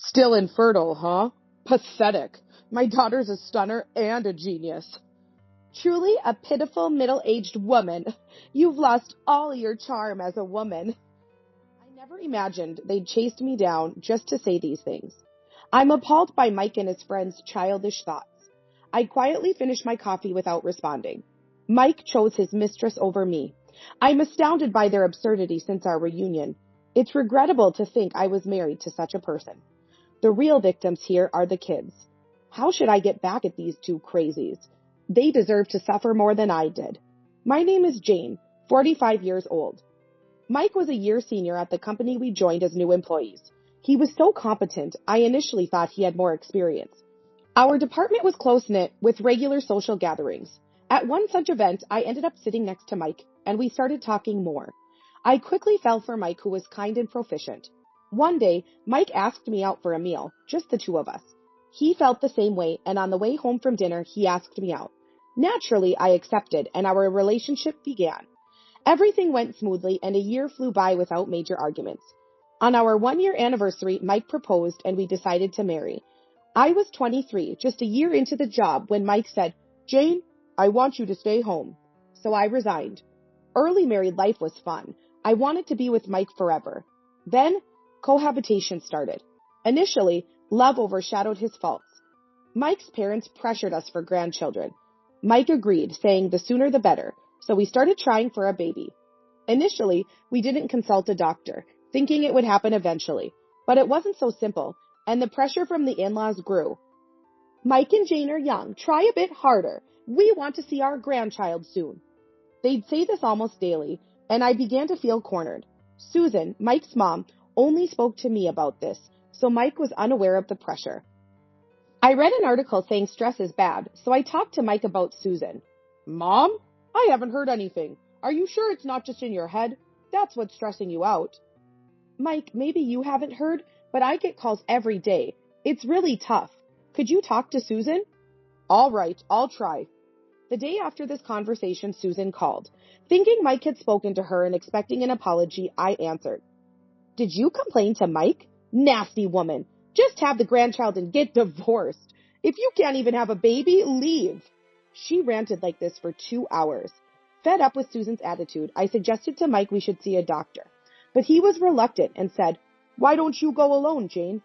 Still infertile, huh? Pathetic. My daughter's a stunner and a genius. Truly a pitiful middle-aged woman. You've lost all your charm as a woman. I never imagined they'd chased me down just to say these things. I'm appalled by Mike and his friends' childish thoughts. I quietly finished my coffee without responding. Mike chose his mistress over me. I'm astounded by their absurdity since our reunion. It's regrettable to think I was married to such a person. The real victims here are the kids. How should I get back at these two crazies? They deserve to suffer more than I did. My name is Jane, 45 years old. Mike was a year senior at the company we joined as new employees. He was so competent, I initially thought he had more experience. Our department was close-knit with regular social gatherings. At one such event, I ended up sitting next to Mike, and we started talking more. I quickly fell for Mike, who was kind and proficient. One day, Mike asked me out for a meal, just the two of us. He felt the same way, and on the way home from dinner, he asked me out. Naturally, I accepted, and our relationship began. Everything went smoothly, and a year flew by without major arguments. On our 1-year anniversary, Mike proposed, and we decided to marry. I was 23, just a year into the job, when Mike said, "Jane, I want you to stay home." So I resigned. Early married life was fun. I wanted to be with Mike forever. Then, cohabitation started. Initially, love overshadowed his faults. Mike's parents pressured us for grandchildren. Mike agreed, saying the sooner the better, so we started trying for a baby. Initially, we didn't consult a doctor, thinking it would happen eventually, but it wasn't so simple, and the pressure from the in-laws grew. "Mike and Jane are young. Try a bit harder. We want to see our grandchild soon." They'd say this almost daily, and I began to feel cornered. Susan, Mike's mom, only spoke to me about this, so Mike was unaware of the pressure. I read an article saying stress is bad, so I talked to Mike about Susan. "Mom, I haven't heard anything. Are you sure it's not just in your head? That's what's stressing you out." "Mike, maybe you haven't heard, but I get calls every day. It's really tough. Could you talk to Susan?" "All right, I'll try." The day after this conversation, Susan called. Thinking Mike had spoken to her and expecting an apology, I answered. "Did you complain to Mike? Nasty woman. Just have the grandchild and get divorced. If you can't even have a baby, leave." She ranted like this for 2 hours. Fed up with Susan's attitude, I suggested to Mike we should see a doctor. But he was reluctant and said, "Why don't you go alone, Jane?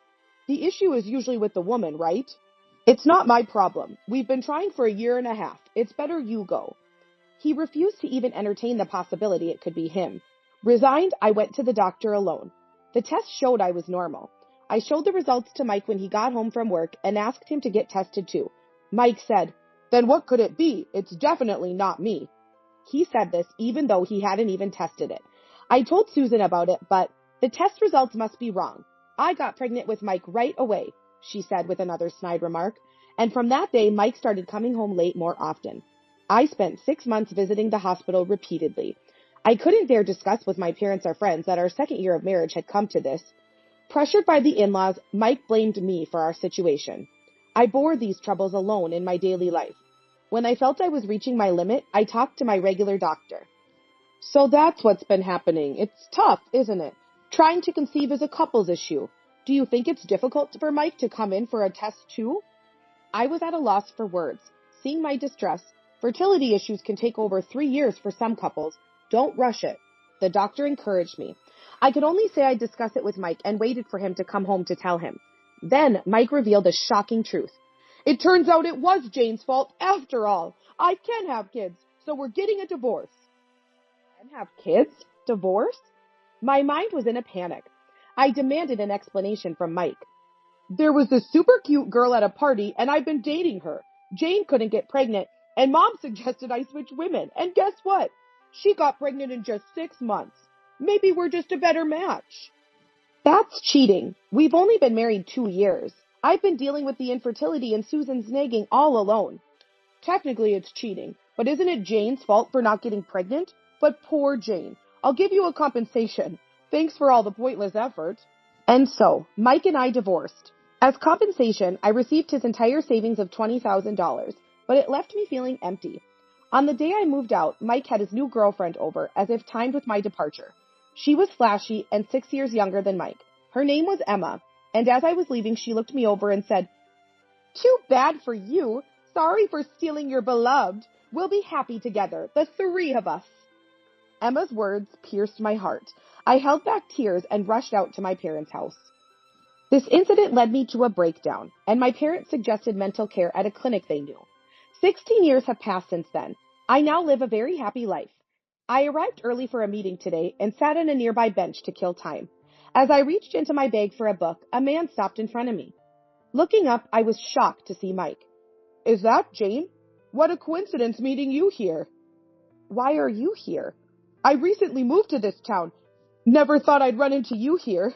The issue is usually with the woman, right?" "It's not my problem. We've been trying for a year and a half. It's better you go." He refused to even entertain the possibility it could be him. Resigned, I went to the doctor alone. The test showed I was normal. I showed the results to Mike when he got home from work and asked him to get tested too. Mike said, "Then what could it be? It's definitely not me." He said this even though he hadn't even tested it. I told Susan about it, but the test results must be wrong. "I got pregnant with Mike right away," she said with another snide remark. And from that day, Mike started coming home late more often. I spent 6 months visiting the hospital repeatedly. I couldn't dare discuss with my parents or friends that our second year of marriage had come to this. Pressured by the in-laws, Mike blamed me for our situation. I bore these troubles alone in my daily life. When I felt I was reaching my limit, I talked to my regular doctor. "So that's what's been happening. It's tough, isn't it? Trying to conceive is a couple's issue. Do you think it's difficult for Mike to come in for a test too?" I was at a loss for words. Seeing my distress, fertility issues can take over 3 years for some couples. Don't rush it. The doctor encouraged me. I could only say I'd discuss it with Mike and waited for him to come home to tell him. Then Mike revealed a shocking truth. "It turns out it was Jane's fault after all. I can have kids, so we're getting a divorce." Can have kids? Divorce? My mind was in a panic. I demanded an explanation from Mike. "There was this super cute girl at a party, and I've been dating her. Jane couldn't get pregnant, and Mom suggested I switch women, and guess what? She got pregnant in just 6 months. Maybe we're just a better match." That's cheating. We've only been married 2 years. I've been dealing with the infertility and Susan's nagging all alone. Technically, it's cheating, but isn't it Jane's fault for not getting pregnant? But poor Jane. I'll give you a compensation. Thanks for all the pointless effort. And so, Mike and I divorced. As compensation, I received his entire savings of $20,000, but it left me feeling empty. On the day I moved out, Mike had his new girlfriend over, as if timed with my departure. She was flashy and 6 years younger than Mike. Her name was Emma. and as I was leaving, she looked me over and said, "Too bad for you. Sorry for stealing your beloved. We'll be happy together, the three of us." Emma's words pierced my heart. I held back tears and rushed out to my parents' house. This incident led me to a breakdown, and my parents suggested mental care at a clinic they knew. 16 years have passed since then. I now live a very happy life. I arrived early for a meeting today and sat on a nearby bench to kill time. As I reached into my bag for a book, a man stopped in front of me. Looking up, I was shocked to see Mike. "Is that Jane? What a coincidence meeting you here." "Why are you here?" "I recently moved to this town. Never thought I'd run into you here."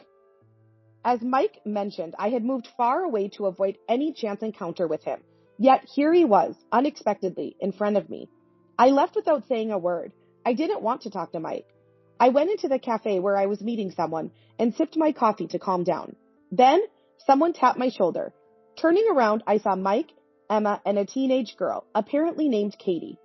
As Mike mentioned, I had moved far away to avoid any chance encounter with him. Yet here he was, unexpectedly, in front of me. I left without saying a word. I didn't want to talk to Mike. I went into the cafe where I was meeting someone and sipped my coffee to calm down. Then, someone tapped my shoulder. Turning around, I saw Mike, Emma, and a teenage girl, apparently named Katie.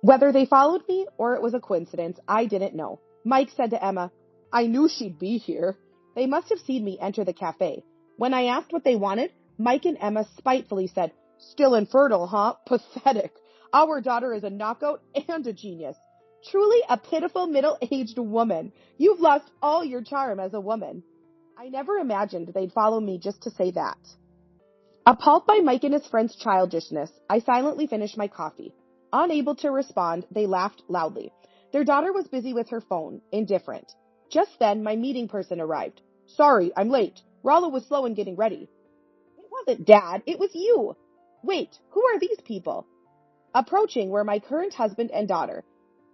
Whether they followed me or it was a coincidence, I didn't know. Mike said to Emma, "I knew she'd be here." They must have seen me enter the cafe. When I asked what they wanted, Mike and Emma spitefully said, "Still infertile, huh? Pathetic. Our daughter is a knockout and a genius. Truly a pitiful middle-aged woman. You've lost all your charm as a woman." I never imagined they'd follow me just to say that. Appalled by Mike and his friend's childishness, I silently finished my coffee. Unable to respond, they laughed loudly. Their daughter was busy with her phone, indifferent. Just then, my meeting person arrived. "Sorry, I'm late. Rollo was slow in getting ready." "It wasn't Dad, it was you." "Wait, who are these people?" Approaching were my current husband and daughter.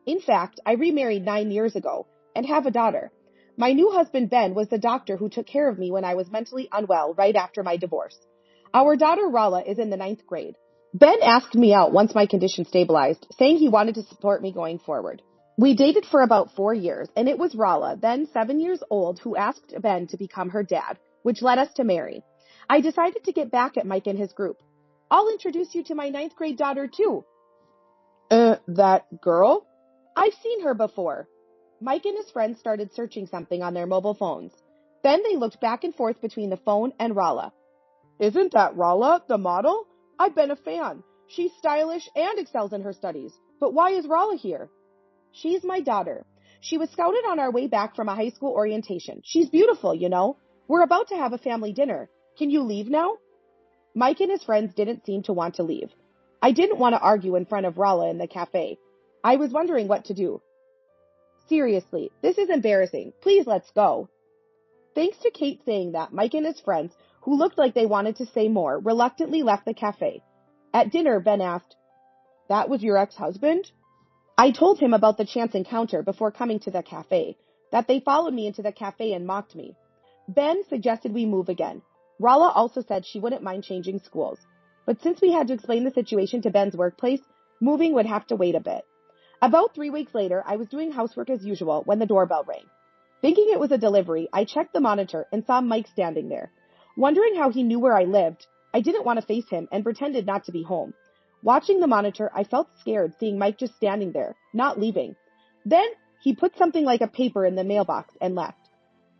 In fact, I remarried 9 years ago and have a daughter. My new husband, Ben, was the doctor who took care of me when I was mentally unwell right after my divorce. Our daughter, Rala, is in the 9th grade. Ben asked me out once my condition stabilized, saying he wanted to support me going forward. We dated for about 4 years, and it was Rala, then 7 years old, who asked Ben to become her dad, which led us to marry. I decided to get back at Mike and his group. "I'll introduce you to my 9th grade daughter, too." That girl? I've seen her before." Mike and his friends started searching something on their mobile phones. Then they looked back and forth between the phone and Rala. "Isn't that Rala, the model? I've been a fan. She's stylish and excels in her studies. But why is Rala here?" "She's my daughter. She was scouted on our way back from a high school orientation. She's beautiful, you know. We're about to have a family dinner. Can you leave now?" Mike and his friends didn't seem to want to leave. I didn't want to argue in front of Rala in the cafe. I was wondering what to do. "Seriously, this is embarrassing. Please let's go." Thanks to Kate saying that, Mike and his friends, who looked like they wanted to say more, reluctantly left the cafe. At dinner, Ben asked, "That was your ex-husband?" I told him about the chance encounter before coming to the cafe, that they followed me into the cafe and mocked me. Ben suggested we move again. Rala also said she wouldn't mind changing schools. But since we had to explain the situation to Ben's workplace, moving would have to wait a bit. About 3 weeks later, I was doing housework as usual when the doorbell rang. Thinking it was a delivery, I checked the monitor and saw Mike standing there. Wondering how he knew where I lived, I didn't want to face him and pretended not to be home. Watching the monitor, I felt scared seeing Mike just standing there, not leaving. Then, he put something like a paper in the mailbox and left.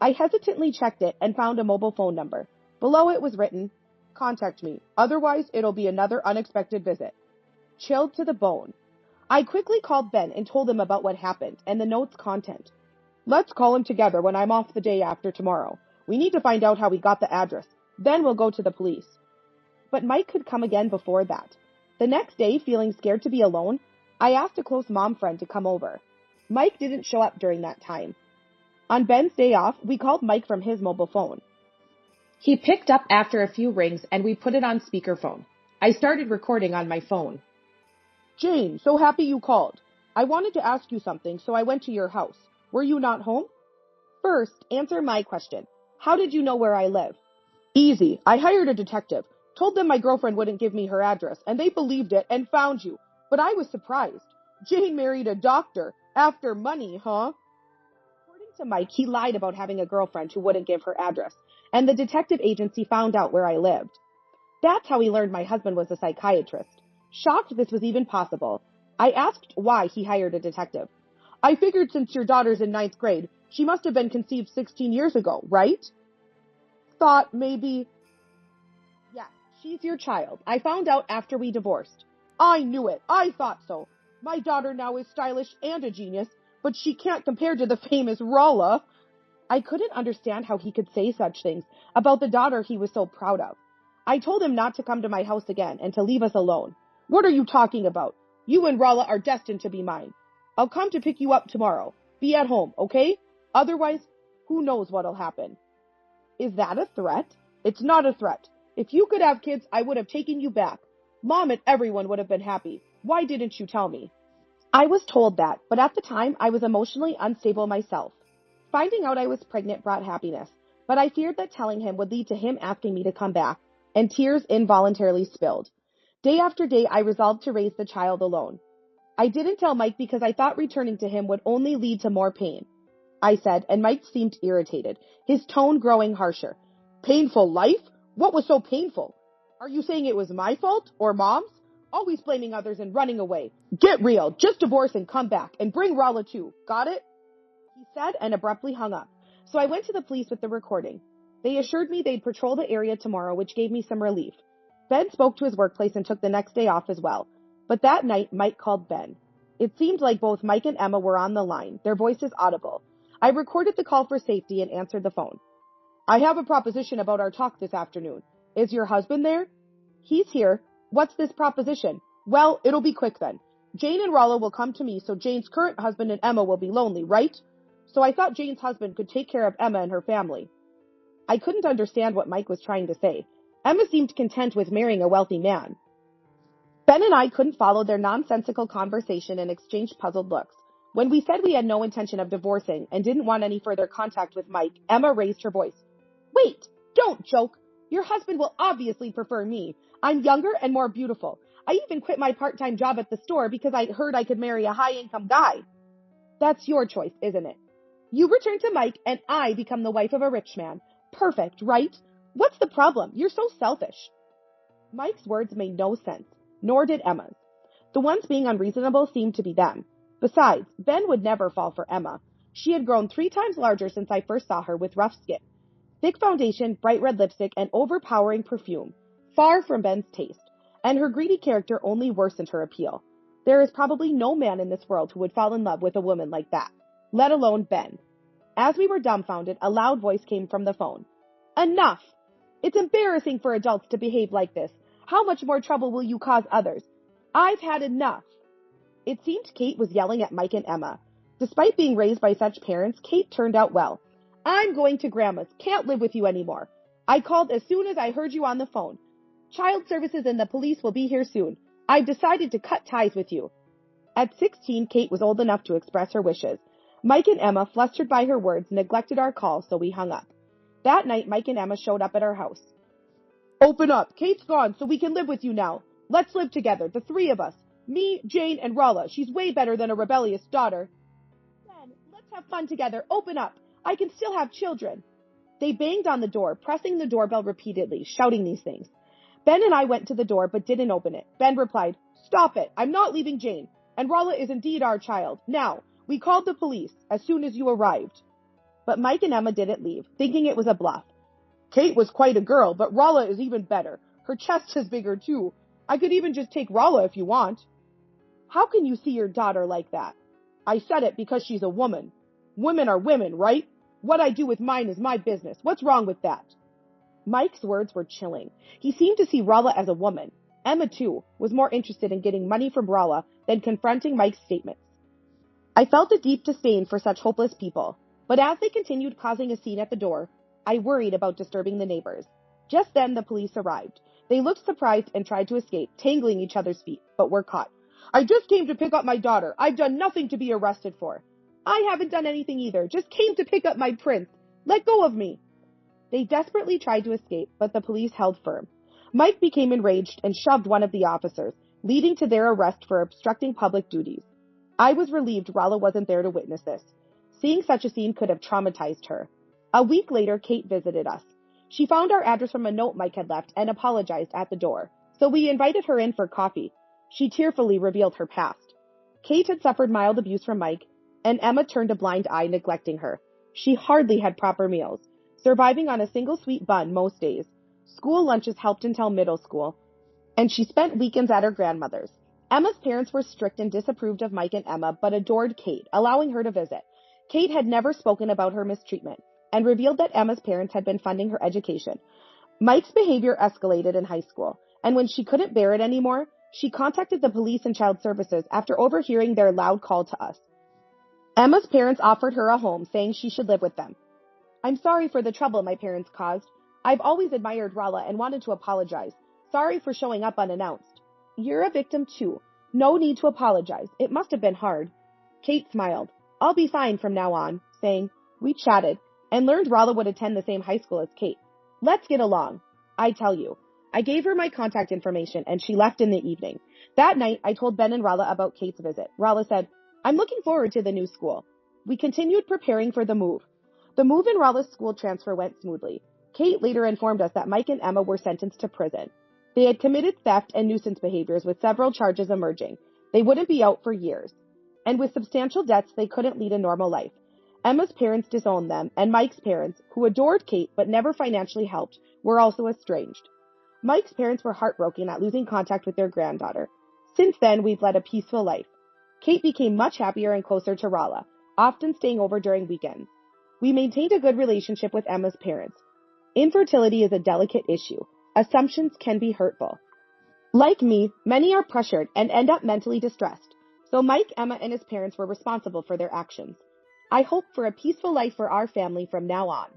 I hesitantly checked it and found a mobile phone number. Below it was written, "Contact me, otherwise it'll be another unexpected visit." Chilled to the bone. I quickly called Ben and told him about what happened and the note's content. "Let's call him together when I'm off the day after tomorrow. We need to find out how he got the address. Then we'll go to the police." But Mike could come again before that. The next day, feeling scared to be alone, I asked a close mom friend to come over. Mike didn't show up during that time. On Ben's day off, we called Mike from his mobile phone. He picked up after a few rings and we put it on speakerphone. I started recording on my phone. "Jane, so happy you called. I wanted to ask you something, so I went to your house. Were you not home?" "First, answer my question. How did you know where I live?" "Easy. I hired a detective. Told them my girlfriend wouldn't give me her address, and they believed it and found you. But I was surprised. Jane married a doctor. After money, huh?" According to Mike, he lied about having a girlfriend who wouldn't give her address, and the detective agency found out where I lived. That's how he learned my husband was a psychiatrist. Shocked this was even possible, I asked why he hired a detective. "I figured since your daughter's in 9th grade, she must have been conceived 16 years ago, right?" thought maybe... Yes, she's your child. I found out after we divorced. I knew it. I thought so. My daughter now is stylish and a genius, but she can't compare to the famous Rolla. I couldn't understand how he could say such things about the daughter he was so proud of. I told him not to come to my house again and to leave us alone. What are you talking about? You and Rolla are destined to be mine. I'll come to pick you up tomorrow. Be at home, okay? Otherwise, who knows what'll happen. Is that a threat? It's not a threat. If you could have kids, I would have taken you back. Mom and everyone would have been happy. Why didn't you tell me? I was told that, but at the time, I was emotionally unstable myself. Finding out I was pregnant brought happiness, but I feared that telling him would lead to him asking me to come back, and tears involuntarily spilled. Day after day, I resolved to raise the child alone. I didn't tell Mike because I thought returning to him would only lead to more pain. I said, and Mike seemed irritated, his tone growing harsher. Painful life? What was so painful? Are you saying it was my fault or Mom's? Always blaming others and running away. Get real. Just divorce and come back and bring Rolla too. Got it? He said and abruptly hung up. So I went to the police with the recording. They assured me they'd patrol the area tomorrow, which gave me some relief. Ben spoke to his workplace and took the next day off as well. But that night, Mike called Ben. It seemed like both Mike and Emma were on the line, their voices audible. I recorded the call for safety and answered the phone. I have a proposition about our talk this afternoon. Is your husband there? He's here. What's this proposition? Well, it'll be quick then. Jane and Rolla will come to me, so Jane's current husband and Emma will be lonely, right? So I thought Jane's husband could take care of Emma and her family. I couldn't understand what Mike was trying to say. Emma seemed content with marrying a wealthy man. Ben and I couldn't follow their nonsensical conversation and exchanged puzzled looks. When we said we had no intention of divorcing and didn't want any further contact with Mike, Emma raised her voice. Wait, don't joke. Your husband will obviously prefer me. I'm younger and more beautiful. I even quit my part-time job at the store because I heard I could marry a high-income guy. That's your choice, isn't it? You return to Mike and I become the wife of a rich man. Perfect, right? What's the problem? You're so selfish. Mike's words made no sense, nor did Emma's. The ones being unreasonable seemed to be them. Besides, Ben would never fall for Emma. She had grown 3 times larger since I first saw her with rough skin. Thick foundation, bright red lipstick, and overpowering perfume. Far from Ben's taste. And her greedy character only worsened her appeal. There is probably no man in this world who would fall in love with a woman like that, let alone Ben. As we were dumbfounded, a loud voice came from the phone. Enough! It's embarrassing for adults to behave like this. How much more trouble will you cause others? I've had enough. It seemed Kate was yelling at Mike and Emma. Despite being raised by such parents, Kate turned out well. I'm going to Grandma's. Can't live with you anymore. I called as soon as I heard you on the phone. Child services and the police will be here soon. I've decided to cut ties with you. At 16, Kate was old enough to express her wishes. Mike and Emma, flustered by her words, neglected our call, so we hung up. That night, Mike and Emma showed up at our house. Open up. Kate's gone, so we can live with you now. Let's live together, the 3 of us. Me, Jane, and Rolla. She's way better than a rebellious daughter. Then, let's have fun together. Open up. I can still have children. They banged on the door, pressing the doorbell repeatedly, shouting these things. Ben and I went to the door, but didn't open it. Ben replied, Stop it. I'm not leaving Jane. And Rolla is indeed our child. Now, we called the police as soon as you arrived. But Mike and Emma didn't leave, thinking it was a bluff. Kate was quite a girl, but Rolla is even better. Her chest is bigger, too. I could even just take Rolla if you want. How can you see your daughter like that? I said it because she's a woman. Women are women, right? What I do with mine is my business. What's wrong with that? Mike's words were chilling. He seemed to see Rolla as a woman. Emma, too, was more interested in getting money from Rolla than confronting Mike's statements. I felt a deep disdain for such hopeless people, but as they continued causing a scene at the door, I worried about disturbing the neighbors. Just then, the police arrived. They looked surprised and tried to escape, tangling each other's feet, but were caught. I just came to pick up my daughter. I've done nothing to be arrested for. I haven't done anything either. Just came to pick up my prince. Let go of me. They desperately tried to escape, but the police held firm. Mike became enraged and shoved one of the officers, leading to their arrest for obstructing public duties. I was relieved Rolla wasn't there to witness this. Seeing such a scene could have traumatized her. A week later, Kate visited us. She found our address from a note Mike had left and apologized at the door, so we invited her in for coffee. She tearfully revealed her past. Kate had suffered mild abuse from Mike, and Emma turned a blind eye, neglecting her. She hardly had proper meals. surviving on a single sweet bun most days. School lunches helped until middle school, and she spent weekends at her grandmother's. Emma's parents were strict and disapproved of Mike and Emma, but adored Kate, allowing her to visit. Kate had never spoken about her mistreatment and revealed that Emma's parents had been funding her education. Mike's behavior escalated in high school, and when she couldn't bear it anymore, she contacted the police and child services after overhearing their loud call to us. Emma's parents offered her a home, saying she should live with them. I'm sorry for the trouble my parents caused. I've always admired Rolla and wanted to apologize. Sorry for showing up unannounced. You're a victim too. No need to apologize. It must have been hard. Kate smiled. I'll be fine from now on, saying, we chatted and learned Rolla would attend the same high school as Kate. Let's get along. I tell you. I gave her my contact information and she left in the evening. That night, I told Ben and Rolla about Kate's visit. Rolla said, I'm looking forward to the new school. We continued preparing for the move. The move and Rolla's school transfer went smoothly. Kate later informed us that Mike and Emma were sentenced to prison. They had committed theft and nuisance behaviors with several charges emerging. They wouldn't be out for years. And with substantial debts, they couldn't lead a normal life. Emma's parents disowned them, and Mike's parents, who adored Kate but never financially helped, were also estranged. Mike's parents were heartbroken at losing contact with their granddaughter. Since then, we've led a peaceful life. Kate became much happier and closer to Rolla, often staying over during weekends. We maintained a good relationship with Emma's parents. Infertility is a delicate issue. Assumptions can be hurtful. Like me, many are pressured and end up mentally distressed. So Mike, Emma, and his parents were responsible for their actions. I hope for a peaceful life for our family from now on.